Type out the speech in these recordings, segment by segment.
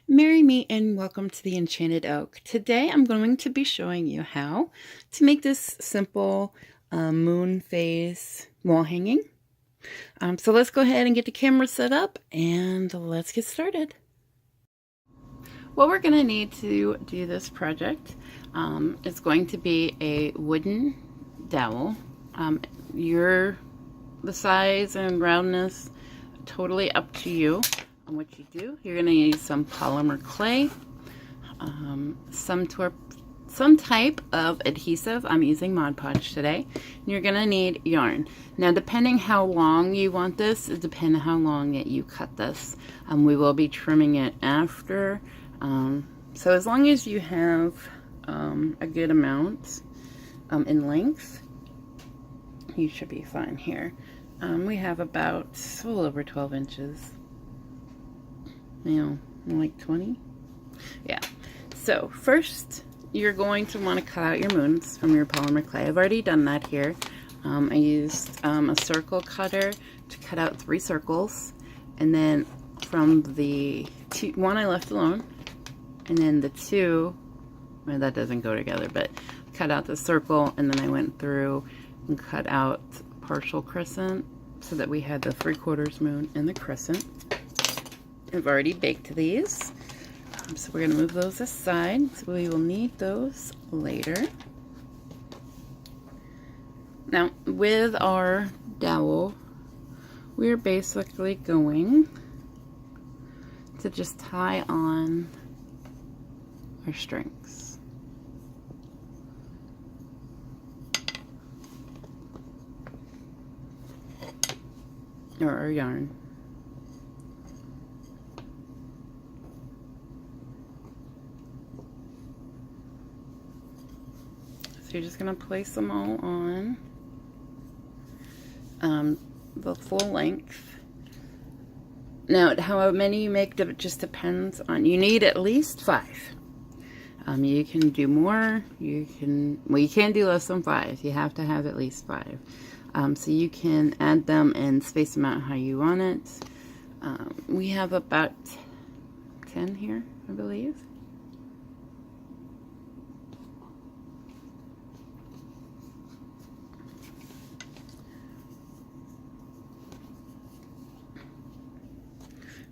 Marry me and welcome to the Enchanted Oak. Today I'm going to be showing you how to make this simple moon phase wall hanging. So let's go ahead and get the camera set up and let's get started. What we're going to need to do this project is going to be a wooden dowel. The size and roundness totally up to you on what you do. You're going to need some polymer clay, some type of adhesive. I'm using Mod Podge today. And you're going to need yarn. Now, depending how long you want this, it depends how long that you cut this. We will be trimming it after. So as long as you have a good amount in length, you should be fine here. We have about a little over 12 inches. Like 20. Yeah. So first, you're going to want to cut out your moons from your polymer clay. I've already done that here. I used a circle cutter to cut out 3 circles, and then from the one I left alone, and then the 2, well, that doesn't go together, but cut out the circle, and then I went through and cut out partial crescent so that we had the 3/4 moon and the crescent. I've already baked these, so we're going to move those aside, so we will need those later. Now, with our dowel, we're basically going to just tie on our strings. Or our yarn. So you're just going to place them all on the full length. Now, how many you make, it just depends on, you need at least 5. You can do more, you can't do less than 5. You have to have at least 5. So you can add them and space them out how you want it. We have about 10 here, I believe.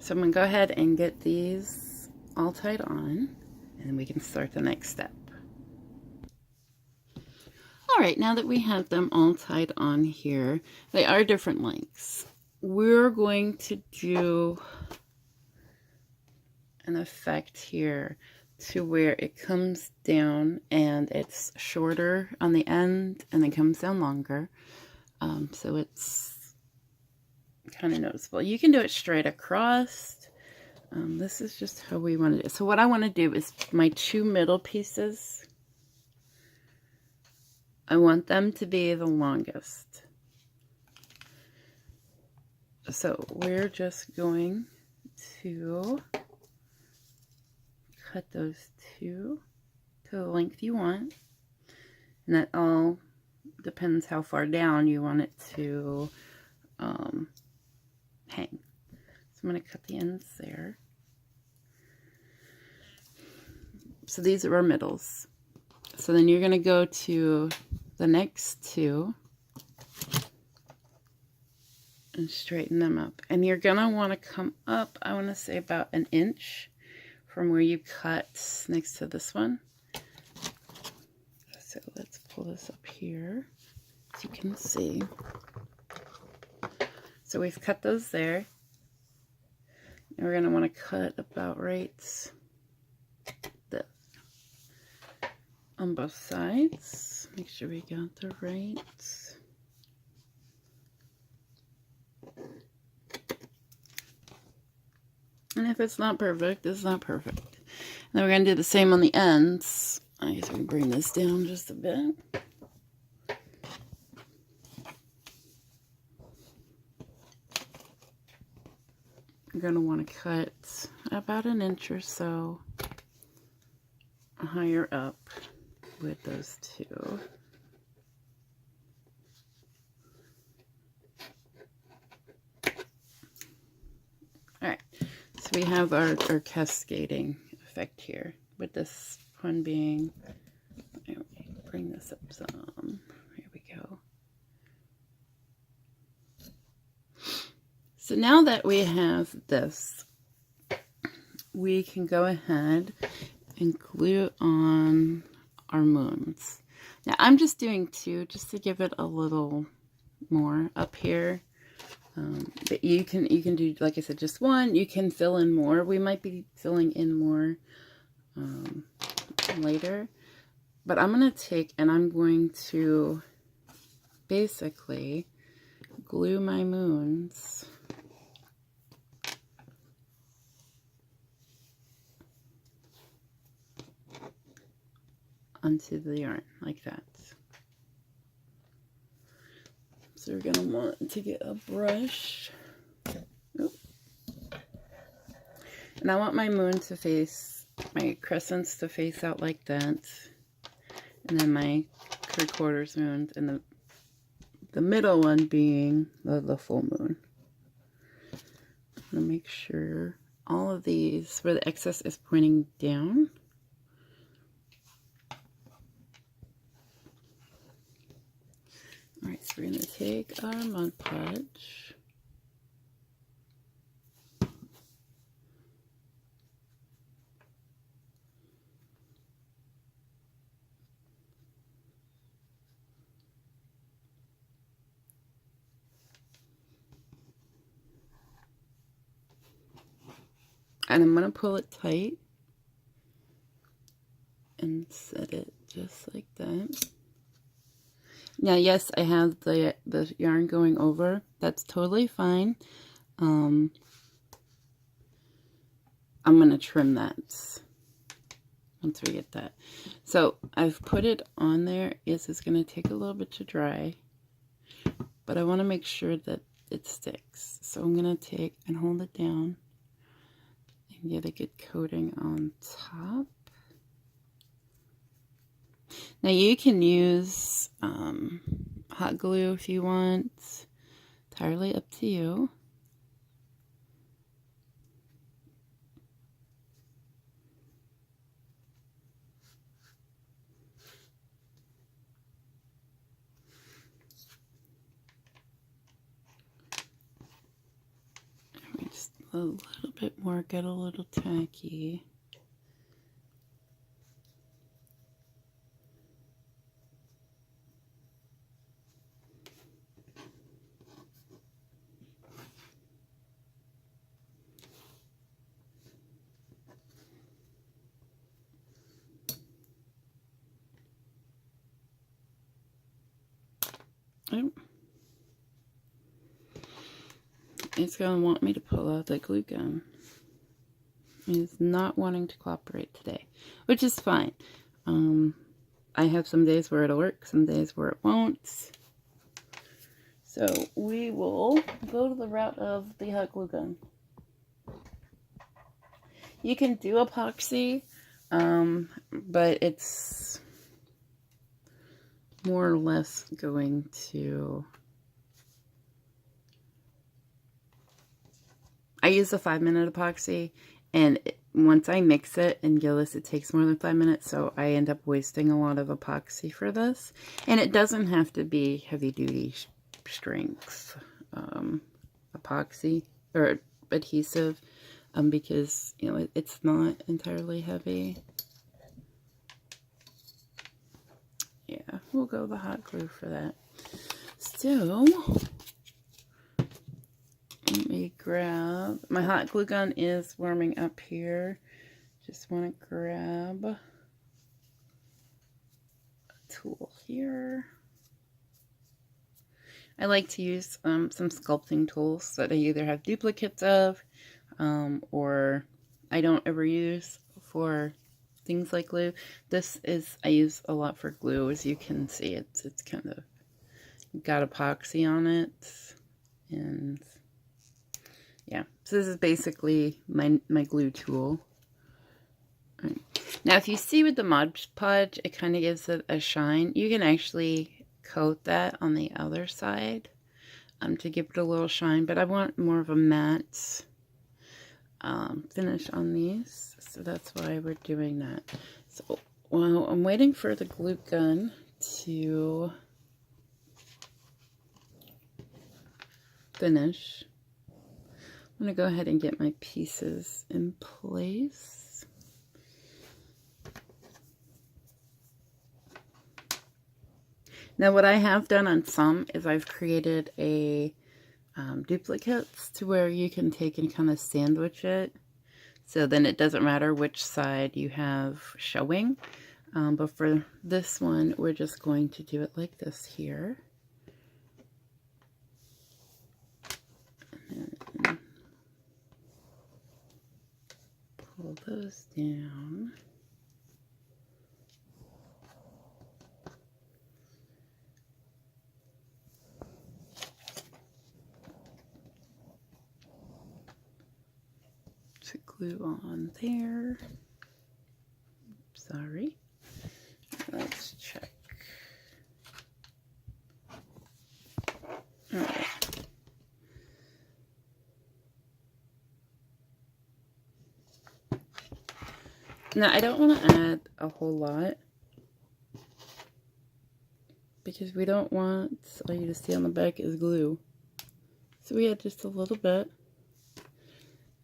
So I'm going to go ahead and get these all tied on, and we can start the next step. Alright, now that we have them all tied on here, they are different lengths. We're going to do an effect here to where it comes down and it's shorter on the end and then comes down longer. So it's kind of noticeable. You can do it straight across. This is just how we want to do it. So what I want to do is my 2 middle pieces, I want them to be the longest. So we're just going to cut those 2 to the length you want. And that all depends how far down you want it to hang. So I'm going to cut the ends there. So these are our middles. So then you're going to go to the next 2 and straighten them up. And you're going to want to come up, I want to say about 1 inch from where you cut next to this one. So let's pull this up here so you can see. So we've cut those there. And we're going to want to cut about right there on both sides. Make sure we got the right. And if it's not perfect, it's not perfect. And then we're going to do the same on the ends. I guess we can bring this down just a bit. You're going to want to cut about 1 inch or so higher up with those 2. So we have our cascading effect here, with this one being, bring this up some, here we go. So now that we have this, we can go ahead and glue on our moons. Now I'm just doing 2 just to give it a little more up here. But you can do, like I said, just 1. You can fill in more. We might be filling in more later. But I'm going to take and I'm going to basically glue my moons onto the yarn like that. So we're going to want to get a brush. Oop. And I want my moon to face, my crescents to face out like that. And then my 3/4 moons, and the middle one being the full moon. I'm going to make sure all of these, where the excess is pointing down. Alright, so we're going to take our Mod Podge. And I'm going to pull it tight and set it just like that. Now, yes, I have the yarn going over. That's totally fine. I'm going to trim that once we get that. So I've put it on there. Yes, it's going to take a little bit to dry, but I want to make sure that it sticks. So I'm going to take and hold it down and get a good coating on top. Now you can use hot glue if you want. Entirely up to you. Just a little bit more, get a little tacky. Oh. It's going to want me to pull out the glue gun. It's not wanting to cooperate today, which is fine. I have some days where it'll work, some days where it won't. So we will go to the route of the hot glue gun. You can do epoxy, but it's more or less going to... I use a 5-minute epoxy, and once I mix it and Gillis, it takes more than 5 minutes, so I end up wasting a lot of epoxy for this. And it doesn't have to be heavy-duty strength epoxy or adhesive, because, you know, it's not entirely heavy. Yeah, we'll go the hot glue for that. So... let me grab, my hot glue gun is warming up here. Just want to grab a tool here. I like to use some sculpting tools that I either have duplicates of or I don't ever use for things like glue. This is, I use a lot for glue. As you can see, it's kind of got epoxy on it, and yeah, so this is basically my glue tool. Right. Now, if you see with the Mod Podge, it kind of gives it a shine. You can actually coat that on the other side to give it a little shine, but I want more of a matte finish on these, so that's why we're doing that. So while I'm waiting for the glue gun to finish, I'm going to go ahead and get my pieces in place. Now what I have done on some is I've created a duplicates to where you can take and kind of sandwich it, so then it doesn't matter which side you have showing. But for this one, we're just going to do it like this here. And pull those down. To glue on there. Sorry. Let's check. All right. Now, I don't want to add a whole lot because we don't want all you to see on the back is glue. So we add just a little bit.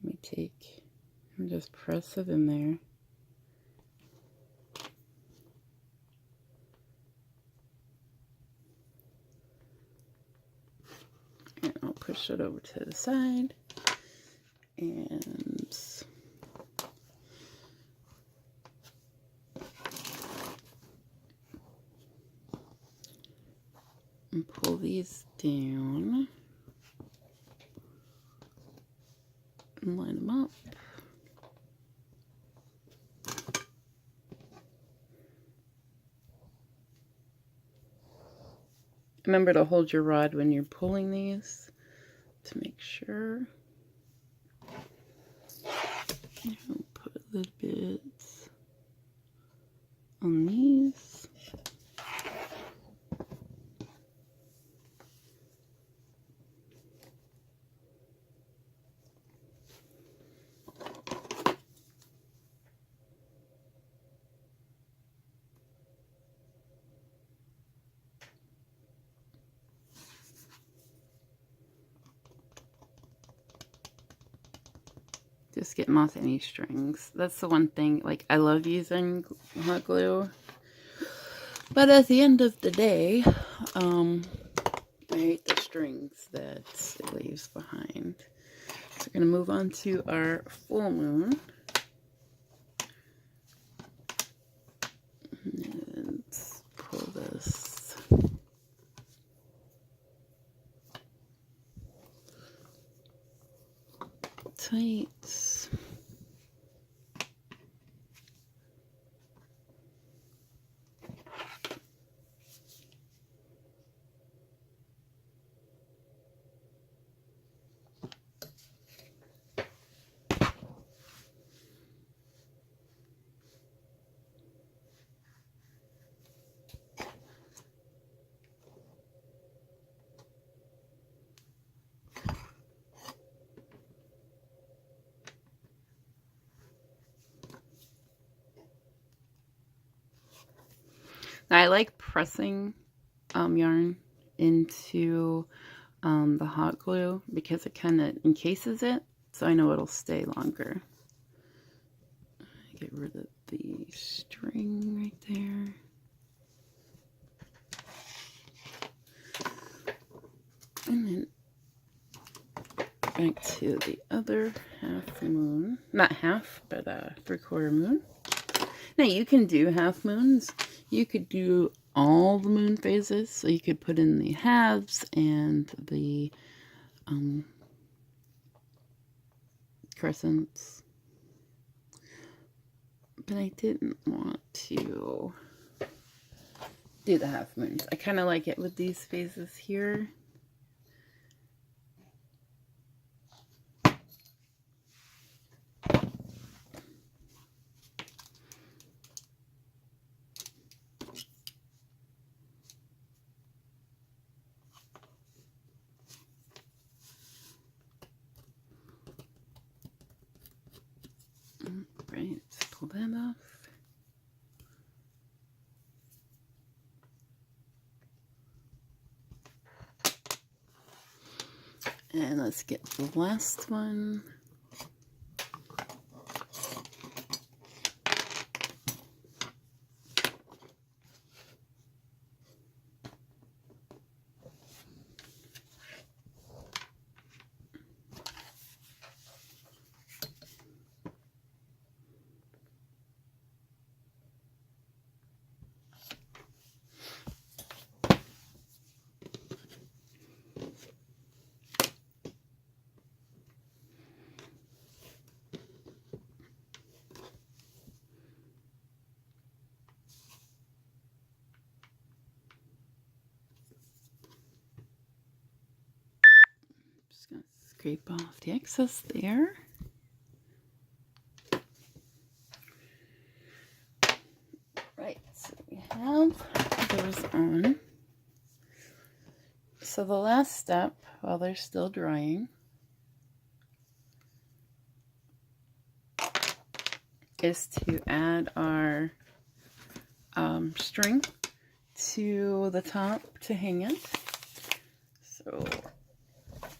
Let me take and just press it in there. And I'll push it over to the side and pull these down and line them up. Remember to hold your rod when you're pulling these to make sure. I'll put a little bit on these. Just get off any strings. That's the one thing, like, I love using hot glue, but at the end of the day, I hate the strings that it leaves behind. So we're going to move on to our full moon. And pull this tight. I like pressing yarn into the hot glue because it kind of encases it, so I know it'll stay longer. Get rid of the string right there. And then back to the other half moon. Not half, but 3/4 moon. Now you can do half moons. You could do all the moon phases, so you could put in the halves and the crescents. But I didn't want to do the half moons. I kind of like it with these phases here. And let's get the last one. Just going to scrape off the excess there. Right, so we have those on. So the last step, while they're still drying, is to add our string to the top to hang it. So,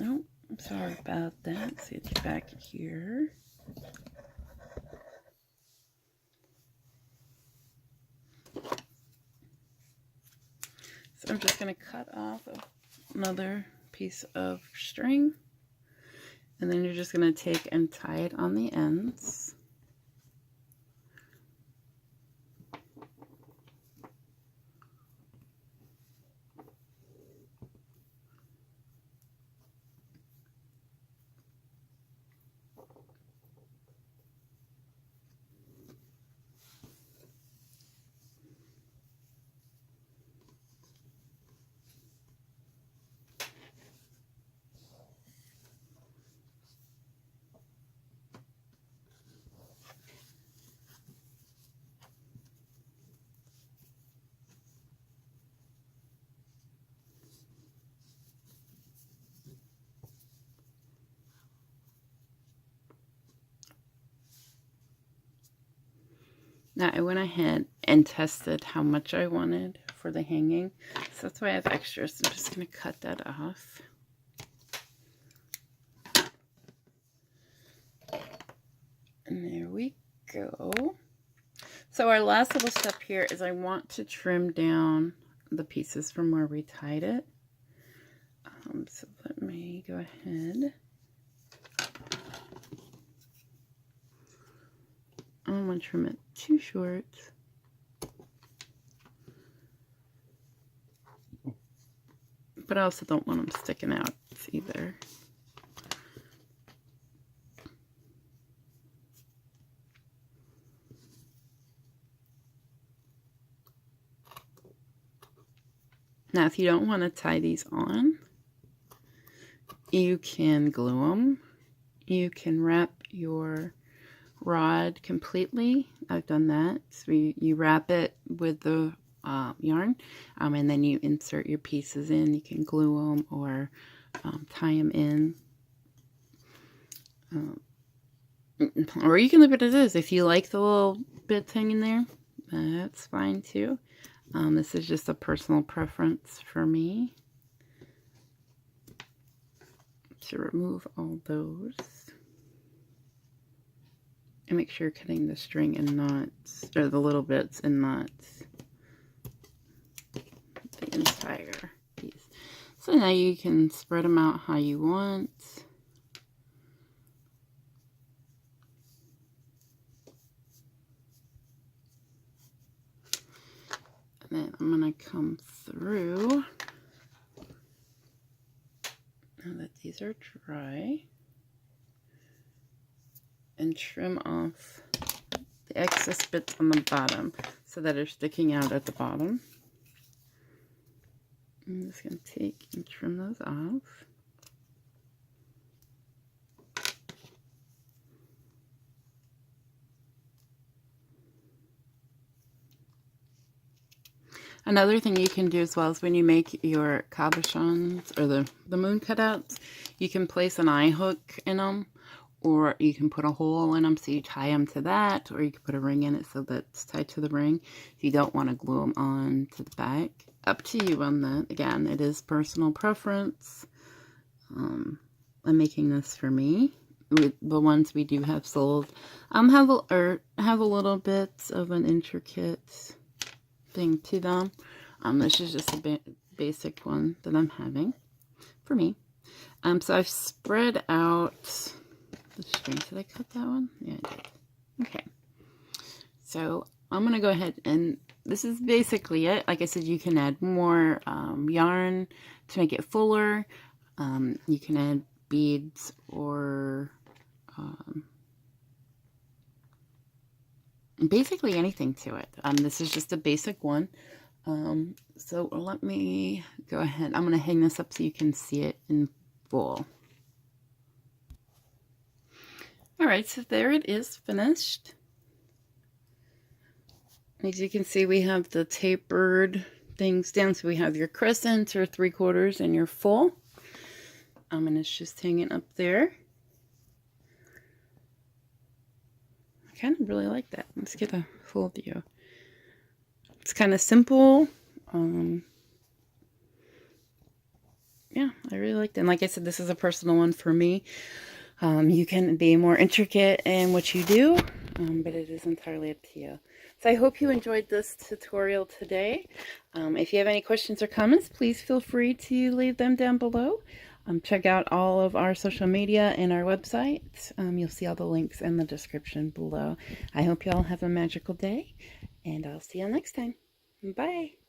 oh, I'm sorry about that. Let's get you back here. So I'm just going to cut off another piece of string, and then you're just going to take and tie it on the ends. Now I went ahead and tested how much I wanted for the hanging, so that's why I have extras. I'm just going to cut that off. And there we go. So our last little step here is I want to trim down the pieces from where we tied it. So let me go ahead. I don't want to trim it too short. But I also don't want them sticking out either. Now, if you don't want to tie these on, you can glue them. You can wrap your rod completely. I've done that. So you wrap it with the yarn, and then you insert your pieces in. You can glue them or tie them in. Or you can leave it as is. If you like the little bits hanging there, that's fine too. This is just a personal preference for me. To remove all those. And make sure you're cutting the string in knots, or the little bits in knots. The entire piece. So now you can spread them out how you want. And then I'm going to come through, now that these are dry, and trim off the excess bits on the bottom so that are sticking out at the bottom. I'm just going to take and trim those off. Another thing you can do as well is when you make your cabochons or the moon cutouts, you can place an eye hook in them, or you can put a hole in them so you tie them to that, or you can put a ring in it so that's tied to the ring. If you don't want to glue them on to the back, up to you on that. Again, it is personal preference. I'm making this for me. With the ones we do have sold, have a little bit of an intricate thing to them. This is just a basic one that I'm having for me. So I've spread out the string. Did I cut that one? Yeah, I did. Okay. So I'm gonna go ahead, and this is basically it. Like I said, you can add more yarn to make it fuller. You can add beads or basically anything to it. This is just a basic one. So let me go ahead. I'm going to hang this up so you can see it in full. Alright, so there it is finished. As you can see, we have the tapered things down. So we have your crescent or 3/4 and your full. And it's just hanging up there. I kind of really like that. Let's get a full view. It's kind of simple. Yeah, I really liked it. And like I said, this is a personal one for me. You can be more intricate in what you do, but it is entirely up to you. So I hope you enjoyed this tutorial today. If you have any questions or comments, please feel free to leave them down below. Check out all of our social media and our website. You'll see all the links in the description below. I hope you all have a magical day, and I'll see you next time. Bye.